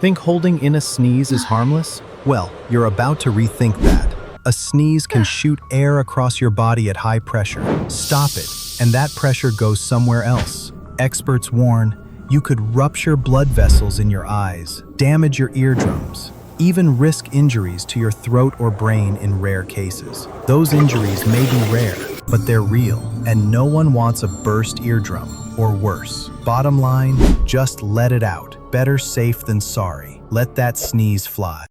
Think holding in a sneeze is harmless? Well, you're about to rethink that. A sneeze can shoot air across your body at high pressure. Stop it, and that pressure goes somewhere else. Experts warn, you could rupture blood vessels in your eyes, damage your eardrums, even risk injuries to your throat or brain in rare cases. Those injuries may be rare, but they're real, and no one wants a burst eardrum, or worse. Bottom line, just let it out. Better safe than sorry. Let that sneeze fly.